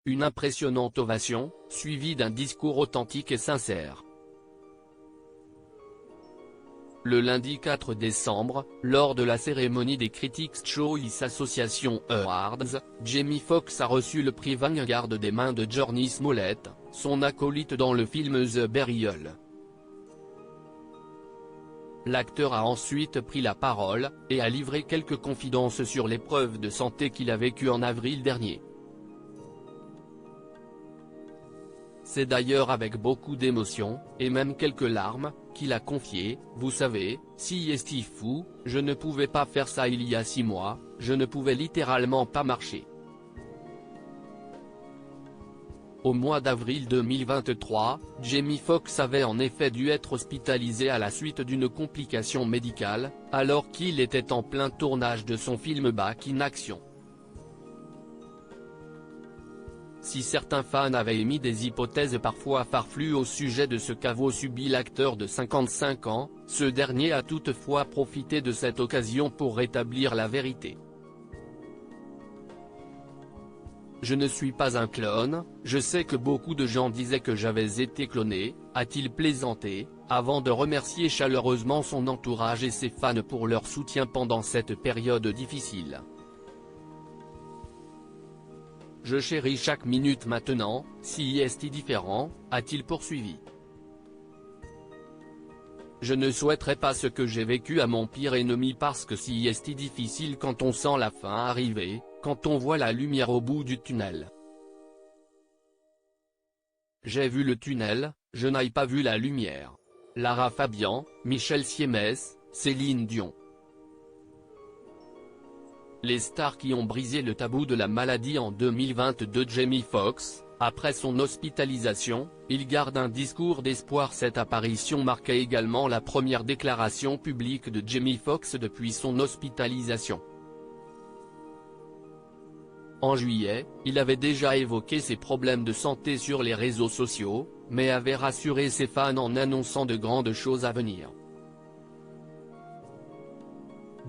une impressionnante ovation, suivie d'un discours authentique et sincère. Le lundi 4 décembre, lors de la cérémonie des Critics' Choice Association Awards, Jamie Foxx a reçu le prix Vanguard des mains de Jurnee Smollett, son acolyte dans le film The Burial. L'acteur a ensuite pris la parole, et a livré quelques confidences sur l'épreuve de santé qu'il a vécue en avril dernier. C'est d'ailleurs avec beaucoup d'émotion, et même quelques larmes, qu'il a confié « Vous savez, si c'est fou, je ne pouvais pas faire ça il y a 6 mois, je ne pouvais littéralement pas marcher. » Au mois d'avril 2023, Jamie Foxx avait en effet dû être hospitalisé à la suite d'une complication médicale, alors qu'il était en plein tournage de son film Back in Action. Si certains fans avaient émis des hypothèses parfois farfelues au sujet de ce qu'avait subi l'acteur de 55 ans, ce dernier a toutefois profité de cette occasion pour rétablir la vérité. « Je ne suis pas un clone, je sais que beaucoup de gens disaient que j'avais été cloné », a-t-il plaisanté, avant de remercier chaleureusement son entourage et ses fans pour leur soutien pendant cette période difficile. « Je chéris chaque minute maintenant, si c'est différent », a-t-il poursuivi. « Je ne souhaiterais pas ce que j'ai vécu à mon pire ennemi parce que si c'est difficile quand on sent la fin arriver, quand on voit la lumière au bout du tunnel. J'ai vu le tunnel, je n'ai pas vu la lumière. » Lara Fabian, Michel Siemès, Céline Dion. Les stars qui ont brisé le tabou de la maladie en 2022. Jamie Foxx, après son hospitalisation, il garde un discours d'espoir. Cette apparition marquait également la première déclaration publique de Jamie Foxx depuis son hospitalisation. En juillet, il avait déjà évoqué ses problèmes de santé sur les réseaux sociaux, mais avait rassuré ses fans en annonçant de grandes choses à venir.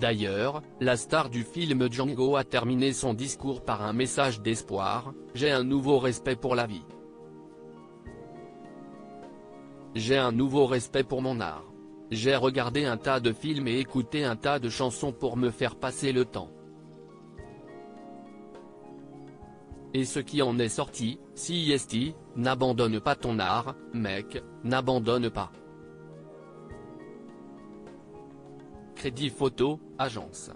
D'ailleurs, la star du film Django a terminé son discours par un message d'espoir : « J'ai un nouveau respect pour la vie. J'ai un nouveau respect pour mon art. J'ai regardé un tas de films et écouté un tas de chansons pour me faire passer le temps. Et ce qui en est sorti, si n'abandonne pas ton art, mec, n'abandonne pas. » Crédit photo, agence.